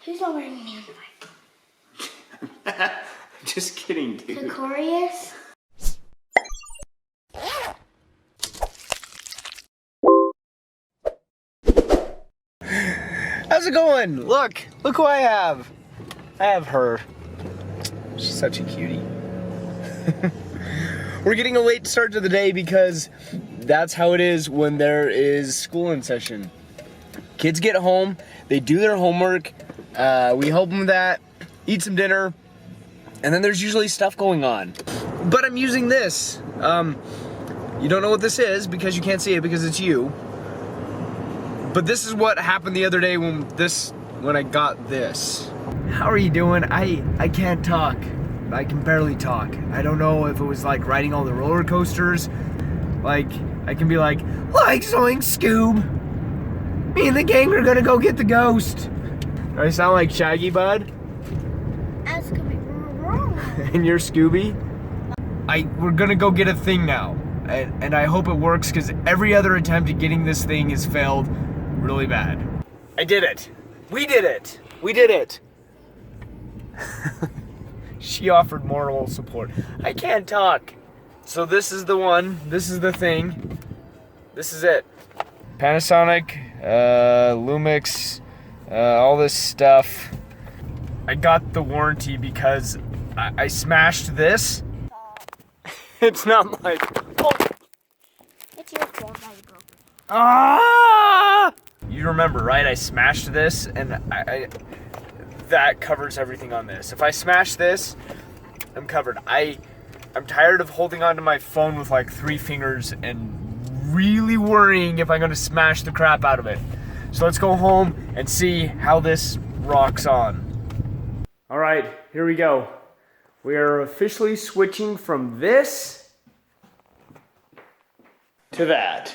Who's not wearing an earbud? Just kidding, dude. Victorious? How's it going? Look who I have. I have her. She's such a cutie. We're getting a late start to the day because that's how it is when there is school in session. Kids get home, they do their homework, we help them with that, eat some dinner, and then there's usually stuff going on. But I'm using this. You don't know what this is because you can't see it because it's you. But this is what happened the other day when I got this. How are you doing? I can't talk. I can barely talk. I don't know if it was like riding all the roller coasters. Like, I can be like Zoink Scoob. Me and the gang are gonna go get the ghost. Do I sound like Shaggy, bud? I'm Scooby. And you're Scooby? We're gonna go get a thing now. And I hope it works because every other attempt at getting this thing has failed really bad. I did it. We did it. We did it. She offered moral support. I can't talk. So this is the one. This is the thing. This is it. Panasonic, Lumix, all this stuff. I got the warranty because I smashed this. It's not my fault. It's your fault that you broke it. Ah! You remember, right? I smashed this, and that covers everything on this. If I smash this, I'm covered. I'm tired of holding onto my phone with like 3 fingers and really worrying if I'm gonna smash the crap out of it. So let's go home and see how this rocks on. All right, here we go. We are officially switching from this to that.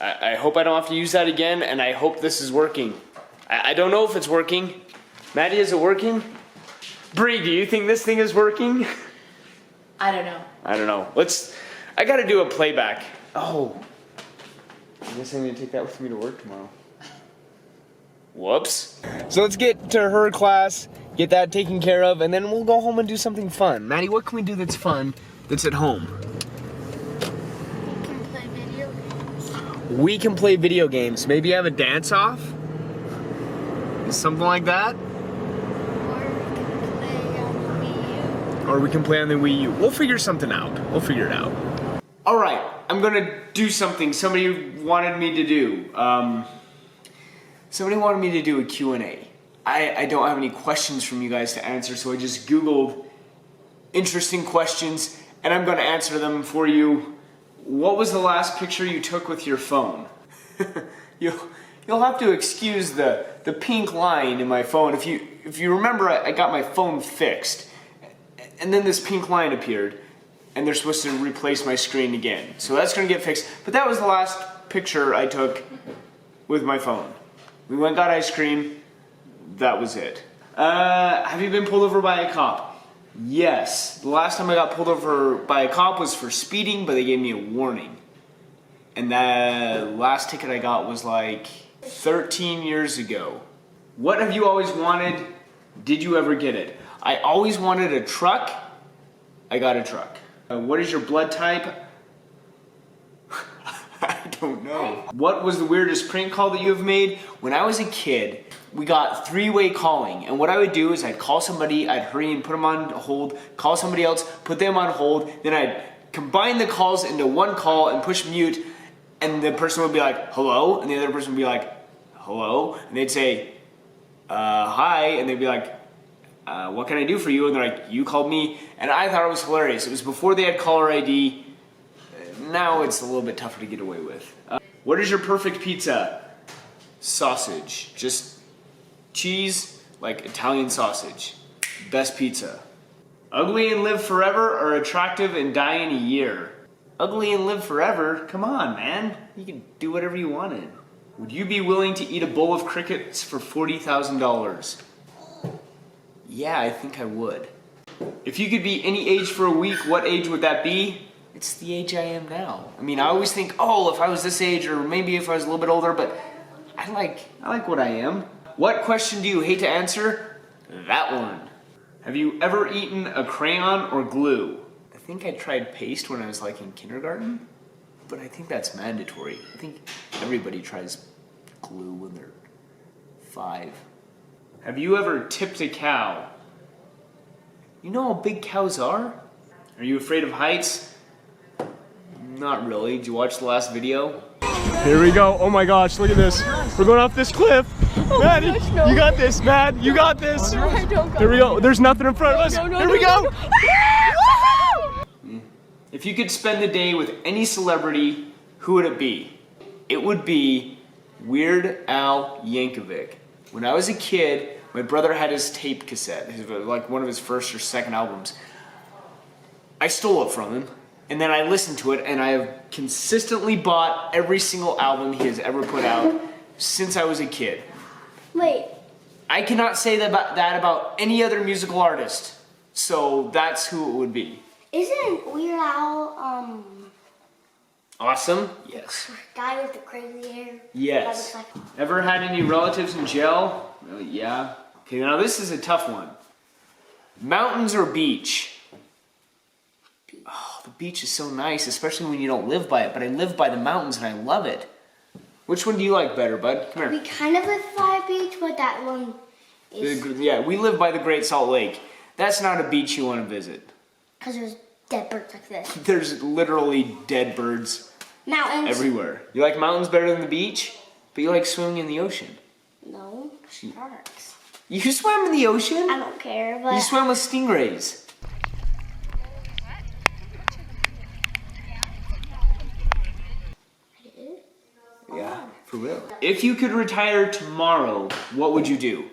I hope I don't have to use that again, and I hope this is working. I don't know if it's working. Maddie, is it working? Bree, do you think this thing is working? I don't know. I don't know. I gotta do a playback. Oh. I guess I'm gonna take that with me to work tomorrow. Whoops. So let's get to her class, get that taken care of, and then we'll go home and do something fun. Maddie, what can we do that's fun that's at home? We can play video games. Maybe have a dance-off? Something like that? Or we can play on the Wii U. We'll figure something out. We'll figure it out. Alright, I'm gonna do something somebody wanted me to do. Somebody wanted me to do a Q&A. I don't have any questions from you guys to answer, so I just Googled interesting questions, and I'm gonna answer them for you. What was the last picture you took with your phone? You'll have to excuse the pink line in my phone. If you remember, I got my phone fixed, and then this pink line appeared, and they're supposed to replace my screen again. So that's gonna get fixed. But that was the last picture I took with my phone. We went and got ice cream. That was it. Have you been pulled over by a cop? Yes. The last time I got pulled over by a cop was for speeding, but they gave me a warning. And the last ticket I got was like 13 years ago. What have you always wanted? Did you ever get it? I always wanted a truck. I got a truck. What is your blood type? I don't know. What was the weirdest prank call that you have made? When I was a kid, we got 3-way calling, and what I would do is I'd call somebody, I'd hurry and put them on hold, call somebody else, put them on hold, then I'd combine the calls into one call and push mute, and the person would be like, hello, and the other person would be like, hello, and they'd say, hi, and they'd be like, what can I do for you? And they're like, you called me, and I thought it was hilarious. It was before they had caller ID. Now it's a little bit tougher to get away with. What is your perfect pizza? Sausage. Just cheese, like Italian sausage. Best pizza. Ugly and live forever or attractive and die in a year? Ugly and live forever? Come on, man. You can do whatever you wanted. Would you be willing to eat a bowl of crickets for $40,000? Yeah, I think I would. If you could be any age for a week, what age would that be? it's the age I am now. I mean, I always think, oh, if I was this age, or maybe if I was a little bit older, but I like what I am. What question do you hate to answer? That one. Have you ever eaten a crayon or glue? I think I tried paste when I was like in kindergarten, but I think that's mandatory. I think everybody tries glue when they're 5. Have you ever tipped a cow? You know how big cows are? Are you afraid of heights? Not really. Did you watch the last video? Here we go. Oh my gosh, look at this. We're going off this cliff. Maddie, you got this, Mad. You got this. No, I don't go. Here we go. There's nothing in front of us. Here we go. No. If you could spend the day with any celebrity, who would it be? It would be Weird Al Yankovic. When I was a kid, my brother had his tape cassette, like one of his first or second albums. I stole it from him, and then I listened to it, and I have consistently bought every single album he has ever put out since I was a kid. Wait. I cannot say that about any other musical artist, so that's who it would be. Isn't Weird Al, Awesome? Yes. guy with the crazy hair? Yes. That looks like... Ever had any relatives in jail? Yeah. Okay, now this is a tough one. Mountains or beach? Oh, the beach is so nice, especially when you don't live by it, but I live by the mountains and I love it. Which one do you like better, bud? Come here. We kind of live by a beach, but that one is... Yeah, we live by the Great Salt Lake. That's not a beach you want to visit. Because there's dead birds like this. There's literally dead birds Mountains. everywhere. You like mountains better than the beach? But you like swimming in the ocean. No, sharks. You swam in the ocean? I don't care, but... You swam with stingrays. Yeah, for real. If you could retire tomorrow, what would you do?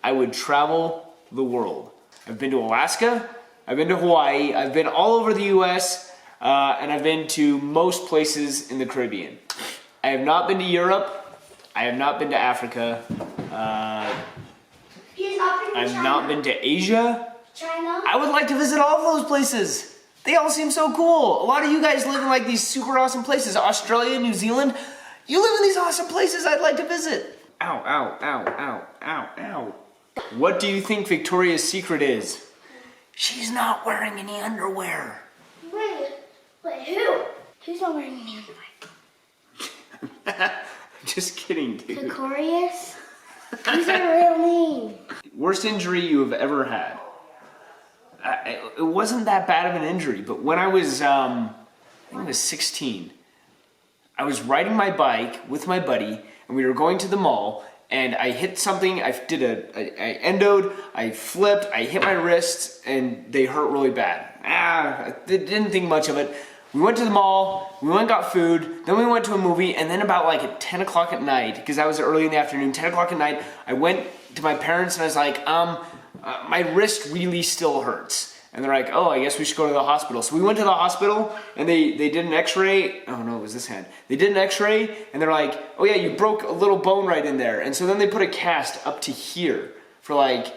I would travel the world. I've been to Alaska, I've been to Hawaii, I've been all over the US, and I've been to most places in the Caribbean. I have not been to Europe, I have not been to Africa, I've not been to Asia. China? I would like to visit all of those places. They all seem so cool. A lot of you guys live in like these super awesome places. Australia, New Zealand. You live in these awesome places I'd like to visit. Ow, ow, ow, ow, ow, ow. What do you think Victoria's Secret is? She's not wearing any underwear. Wait, who? Who's not wearing any underwear? Just kidding, dude. Victorious? These are real mean. Worst injury you have ever had? It wasn't that bad of an injury, but when I was, I think I was 16, I was riding my bike with my buddy, and we were going to the mall, and I hit something, I endoed, I flipped, I hit my wrists, and they hurt really bad. I didn't think much of it. We went to the mall, we went and got food, then we went to a movie, and then about like at 10 o'clock at night, because that was early in the afternoon, 10 o'clock at night, I went to my parents and I was like, my wrist really still hurts. And they're like, oh, I guess we should go to the hospital. So we went to the hospital and they did an x-ray. Oh no, it was this hand. They did an x-ray and they're like, oh yeah, you broke a little bone right in there. And so then they put a cast up to here for like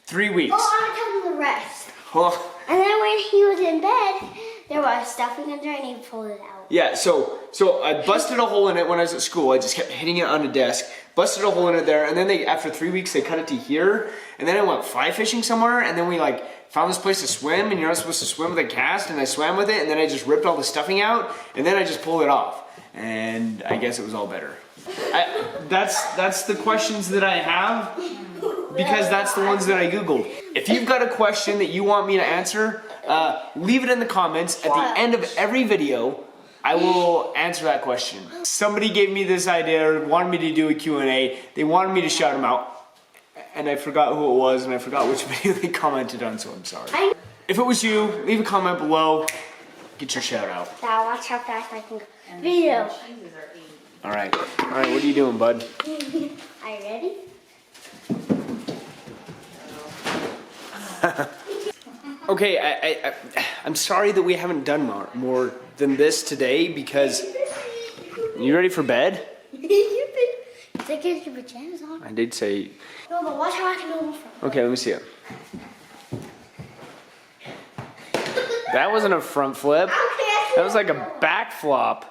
3 weeks. Oh, I'm gonna tell him the rest. Oh. And then when he was in bed, there was stuffing in there and he pulled it out. Yeah, so I busted a hole in it when I was at school. I just kept hitting it on the desk, busted a hole in it there, and then after 3 weeks, they cut it to here, and then I went fly fishing somewhere, and then we like found this place to swim, and you're not supposed to swim with a cast, and I swam with it, and then I just ripped all the stuffing out, and then I just pulled it off, and I guess it was all better. That's the questions that I have, because that's the ones that I Googled. If you've got a question that you want me to answer, leave it in the comments. At the end of every video, I will answer that question. Somebody gave me this idea, wanted me to do a Q&A. They wanted me to shout them out. And I forgot who it was, and I forgot which video they commented on, so I'm sorry. If it was you, leave a comment below. Get your shout out. Now watch how fast I can go. Video. Alright, what are you doing, bud? Are you ready? Okay, I'm sorry that we haven't done more than this today because... You ready for bed? Take your pajamas on. I did say... No, but watch how I can go in front. Okay, let me see it. That wasn't a front flip. Okay, That was like a backflop.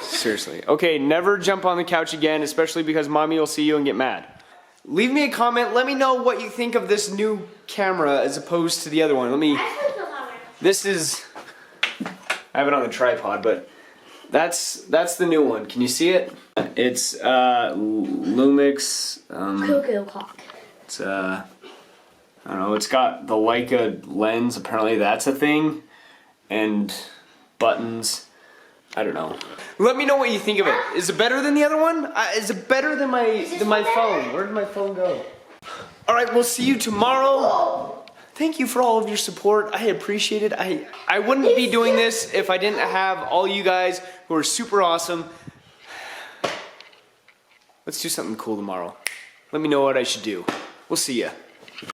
Seriously. Okay, never jump on the couch again, especially because mommy will see you and get mad. Leave me a comment. Let me know what you think of this new camera as opposed to the other one. This is, I have it on the tripod, but that's the new one. Can you see it? It's Lumix. Cuckoo clock. It's I don't know. It's got the Leica lens. Apparently that's a thing, and buttons. I don't know. Let me know what you think of it. Is it better than the other one? Is it better than my phone? Where did my phone go? All right, we'll see you tomorrow. Thank you for all of your support. I appreciate it. I wouldn't be doing this if I didn't have all you guys who are super awesome. Let's do something cool tomorrow. Let me know what I should do. We'll see ya.